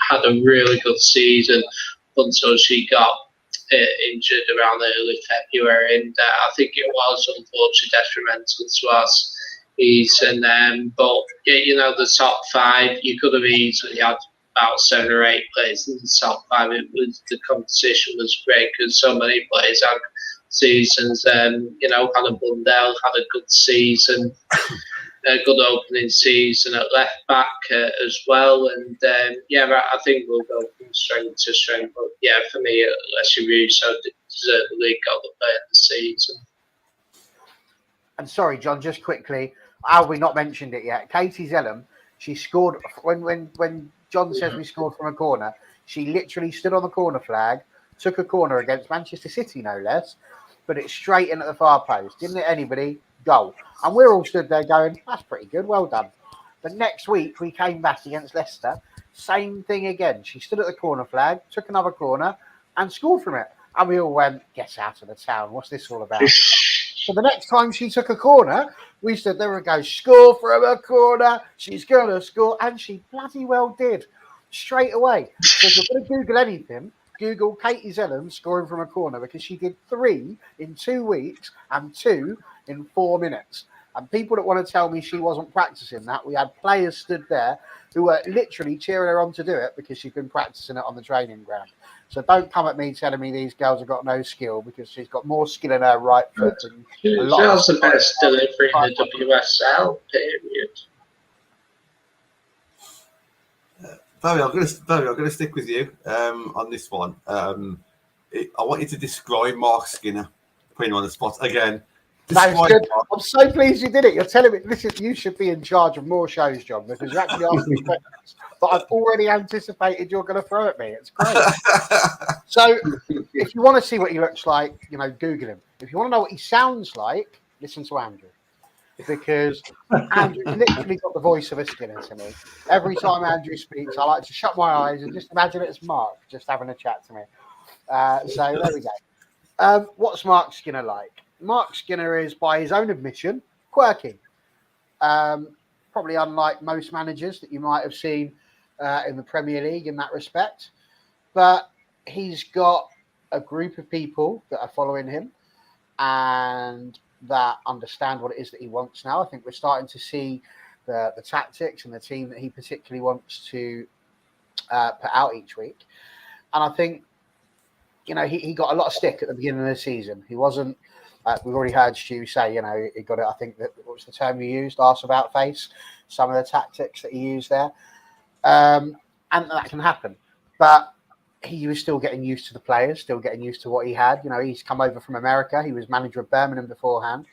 had a really good season until she got injured around early February, and I think it was unfortunately detrimental to us. But you know, the top 5, you could have easily had about 7 or 8 players in the top 5. The competition was great because so many players had seasons. You know, Hannah Bundell had a good season, a good opening season at left back as well. And I think we'll go from strength to strength. But yeah, for me, Alessia Rousseau deservedly got the player of the season. And sorry, John, just quickly, have we not mentioned it yet? Katie Zellum, she scored when John says we scored from a corner. She literally stood on the corner flag, took a corner against Manchester City, no less, put it straight in at the far post. Didn't hit anybody, goal. And we're all stood there going, that's pretty good, well done. But next week, we came back against Leicester, same thing again. She stood at the corner flag, took another corner, and scored from it. And we all went, get out of the town, what's this all about? So the next time she took a corner, we stood there and go, score from a corner, she's going to score. And she bloody well did, straight away. So if you're going to Google anything, Google Katie Zellum scoring from a corner, because she did 3 in 2 weeks and 2 in 4 minutes. And people that want to tell me she wasn't practicing that, we had players stood there who were literally cheering her on to do it because she'd been practicing it on the training ground. So don't come at me telling me these girls have got no skill, because she's got more skill in her right foot than a lot. She has the best delivery in the WSL, period. Barry, I'm going to stick with you on this one. I want you to describe Mark Skinner, putting him on the spot again. That was good. I'm so pleased you did it. You're telling me you should be in charge of more shows, John, because you're actually asking questions that I've already anticipated you're going to throw at me. It's great. So, if you want to see what he looks like, you know, Google him. If you want to know what he sounds like, listen to Andrew, because Andrew's literally got the voice of a Skinner to me. Every time Andrew speaks, I like to shut my eyes and just imagine it's Mark just having a chat to me. So there we go. What's Mark Skinner like? Mark Skinner is, by his own admission, quirky. Probably unlike most managers that you might have seen in the Premier League in that respect. But he's got a group of people that are following him and that understand what it is that he wants now. I think we're starting to see the tactics and the team that he particularly wants to put out each week. And I think, you know, he got a lot of stick at the beginning of the season. He wasn't... we've already heard Stu say, you know, he got it. I think that, what was the term you used? Arse about face. Some of the tactics that he used there, and that can happen. But he was still getting used to the players, still getting used to what he had. You know, he's come over from America. He was manager of Birmingham beforehand,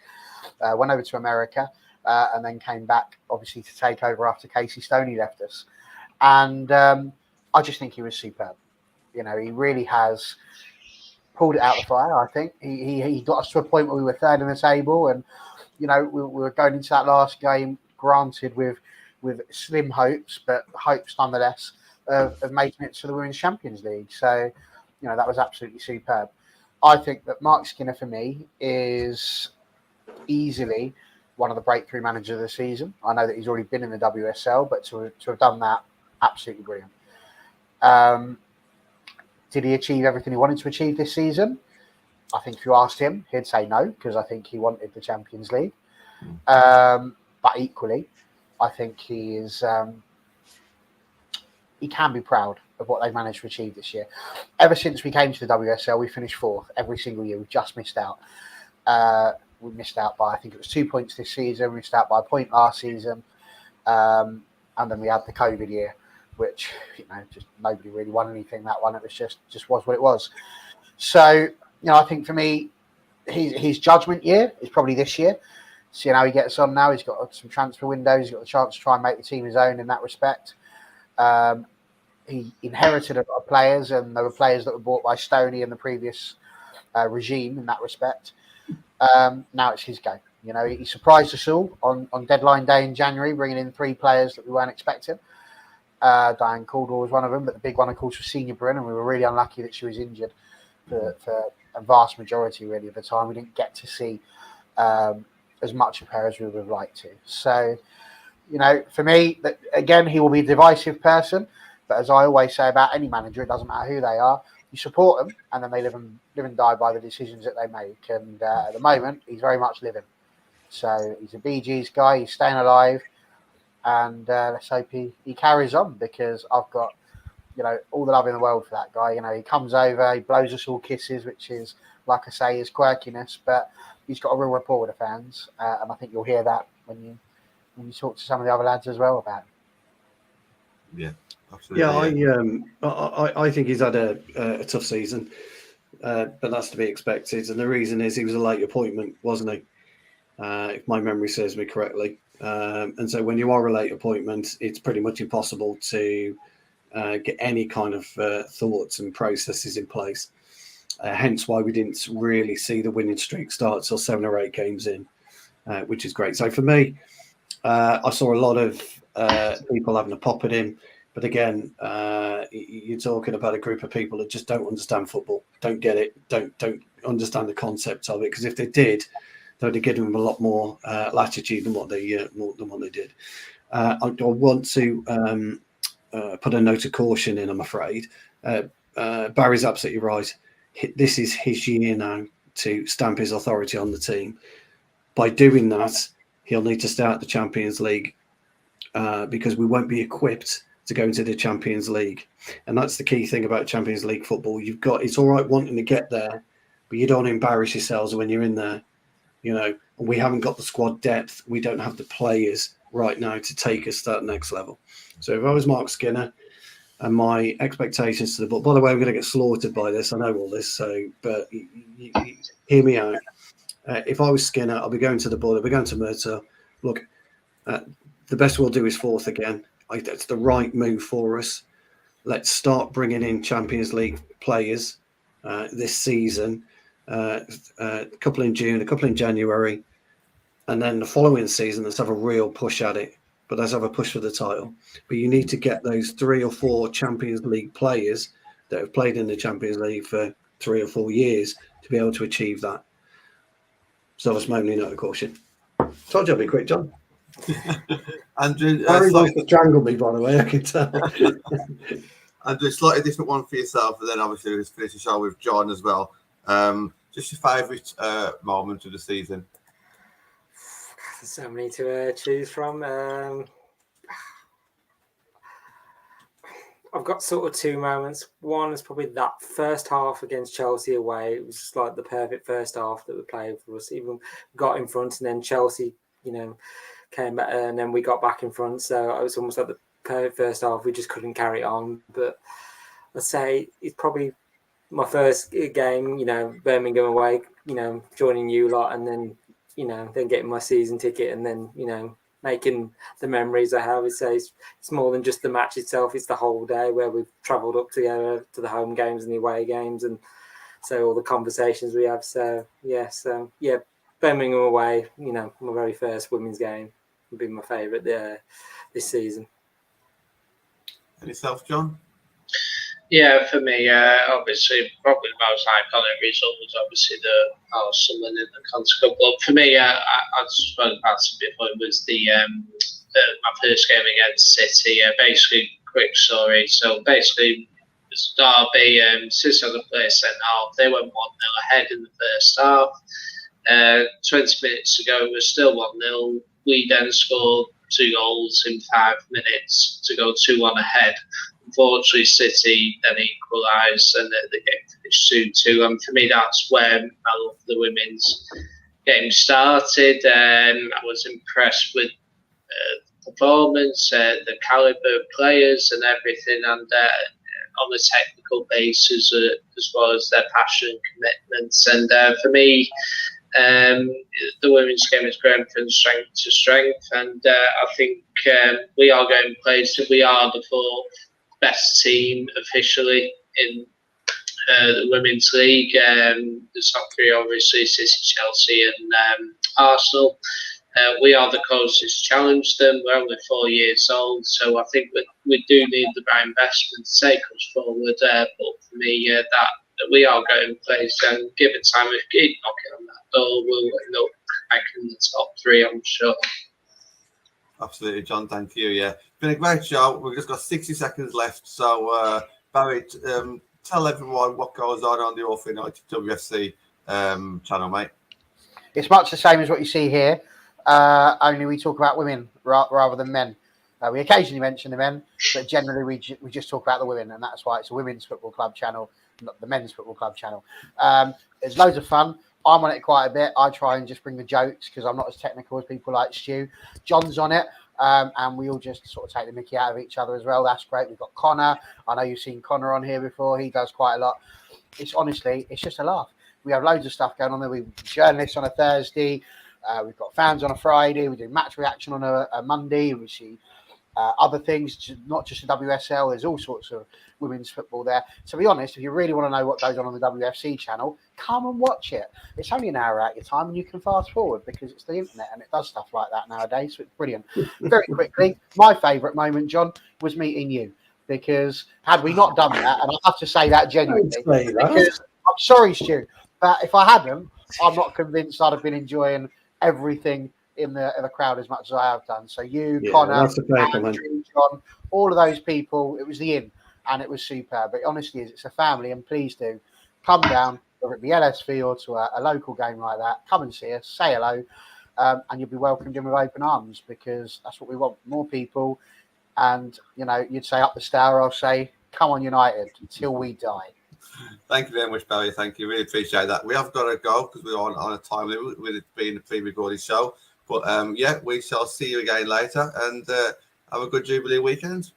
went over to America, and then came back, obviously, to take over after Casey Stoney left us. And I just think he was superb. You know, he really has pulled it out of the fire, I think. He got us to a point where we were third in the table, and, you know, we were going into that last game, granted, with slim hopes, but hopes nonetheless, of making it to the Women's Champions League. So, you know, that was absolutely superb. I think that Mark Skinner, for me, is easily one of the breakthrough managers of the season. I know that he's already been in the WSL, but to have done that, absolutely brilliant. Did he achieve everything he wanted to achieve this season? I think if you asked him, he'd say no, because I think he wanted the Champions League. But equally, I think he is... he can be proud of what they've managed to achieve this year. Ever since we came to the WSL, we finished fourth every single year. We've just missed out. We missed out by, I think it was 2 points this season. We missed out by a point last season. And then we had the COVID year, which, you know, just nobody really won anything that one. It was just was what it was. So, you know, I think for me, his judgment year is probably this year. Seeing how he gets on now, he's got some transfer windows. He's got the chance to try and make the team his own in that respect. He inherited a lot of players, and there were players that were bought by Stoney in the previous regime in that respect. Now it's his go. You know, he surprised us all on deadline day in January, bringing in 3 players that we weren't expecting. Diane Caldwell was one of them, but the big one, of course, was Senior Bryn, and we were really unlucky that she was injured for a vast majority, really, of the time. We didn't get to see as much of her as we would have liked to. So, you know, for me, again, he will be a divisive person. But as I always say about any manager, it doesn't matter who they are. You support them, and then they live and die by the decisions that they make. And at the moment, he's very much living. So he's a Bee Gees guy. He's staying alive. And let's hope he carries on, because I've got, you know, all the love in the world for that guy. You know, he comes over, he blows us all kisses, which is, like I say, his quirkiness. But he's got a real rapport with the fans. And I think you'll hear that when you talk to some of the other lads as well about it. Yeah. Absolutely. Yeah, I think he's had a tough season, but that's to be expected. And the reason is he was a late appointment, wasn't he? If my memory serves me correctly. And so when you are a late appointment, it's pretty much impossible to get any kind of thoughts and processes in place. Hence why we didn't really see the winning streak start till 7 or 8 games in, which is great. So for me, I saw a lot of people having a pop at him. But again, you're talking about a group of people that just don't understand football, don't get it, don't understand the concept of it. Because if they did, they would have given them a lot more latitude than what they did. I want to put a note of caution in. I'm afraid Barry's absolutely right. This is his year now to stamp his authority on the team. By doing that, he'll need to start the Champions League because we won't be equipped to go into the Champions League. And that's the key thing about Champions League football. It's all right wanting to get there, but you don't embarrass yourselves when you're in there. You know, we haven't got the squad depth. We don't have the players right now to take us to that next level. So if I was Mark Skinner, and my expectations to the ball, by the way, I'm going to get slaughtered by this. I know all this, but you hear me out. If I was Skinner, I'll be going to the ball. I'll be going to Murtaugh. Look, the best we'll do is 4th again. That's the right move for us. Let's start bringing in Champions League players this season. A couple in June, a couple in January, and then the following season, let's have a real push at it. But let's have a push for the title. But you need to get those 3 or 4 Champions League players that have played in the Champions League for 3 or 4 years to be able to achieve that. So that's my only note of caution. Told you I'd be quick, John. Andrew, Harry wants to strangle me, by the way, I can tell. Andrew, slightly different one for yourself, and then obviously we'll finish the show with John as well. Just your favourite moment of the season? There's so many to choose from. I've got sort of 2 moments. One is probably that first half against Chelsea away. It was just like the perfect first half that we played for us. Even got in front, and then Chelsea, you know, came back, and then we got back in front. So it was almost like the perfect first half. We just couldn't carry it on. But I'd say it's probably my first game, you know, Birmingham away, you know, joining you lot, and then then getting my season ticket and then, making the memories I have. It's more than just the match itself. It's the whole day where we've travelled up together to the home games and the away games, and so all the conversations we have. So Birmingham away, my very first women's game would be my favourite this season. And yourself, John? Yeah, for me, obviously, probably the most iconic result was obviously the Arsenal in the Continental. But for me, I spoke about it before. It was my first game against City. Basically, quick story. So basically, it's Derby. City had a player sent off. They went 1-0 ahead in the first half. 20 minutes ago, it was still 1-0. We then scored 2 goals in 5 minutes to go 2-1 ahead. Unfortunately, City then equalised and the game finished 2-2. And for me, that's where I love the women's game started. I was impressed with the performance, the calibre of players and everything, and on the technical basis as well as their passion and commitments. And for me, the women's game is growing from strength to strength, and I think we are going places. We are the 4th best team officially in the Women's League. The top 3 obviously City, Chelsea and Arsenal. We are the closest to challenge them. We're only 4 years old, so I think we do need the right investment to take us forward. But for me, that we are going places, and given time, if we keep knocking on that door, we'll end up back in the top 3, I'm sure. Absolutely, John. Thank you. Yeah, been a great show. We've just got 60 seconds left. So, Barry, tell everyone what goes on the All For United WFC channel, mate. It's much the same as what you see here. Only we talk about women rather than men. We occasionally mention the men, but generally we just talk about the women, and that's why it's a women's football club channel, not the men's football club channel. There's loads of fun. I'm on it quite a bit. I try and just bring the jokes because I'm not as technical as people like Stu. John's on it, and we all just sort of take the mickey out of each other as well. That's great. We've got Connor. I know you've seen Connor on here before. He does quite a lot. It's just a laugh. We have loads of stuff going on there. We've journalists on a Thursday. We've got fans on a Friday. We do match reaction on a Monday. We see other things, not just the WSL. There's all sorts of women's football there. To be honest, if you really want to know what goes on the WFC channel, come and watch it. It's only an hour out of your time, and you can fast forward because it's the internet and it does stuff like that nowadays. So it's brilliant. Very quickly, my favourite moment, John, was meeting you, because had we not done that, and I have to say that genuinely, because I'm sorry, Stu, but if I hadn't, I'm not convinced I'd have been enjoying everything in the crowd as much as I have done. So you, Connor, Andrew, John, all of those people, it was the inn, and it was superb. But honestly, it's a family, and please do come down, whether it be LSV or to a local game like that. Come and see us, say hello, and you'll be welcomed in with open arms, because that's what we want, more people. And, you'd say up the star, I'll say, come on United, till we die. Thank you very much, Barry. Thank you. Really appreciate that. We have got to go because we're on a time limit with it being a pre-recorded show. But, we shall see you again later, and have a good Jubilee weekend.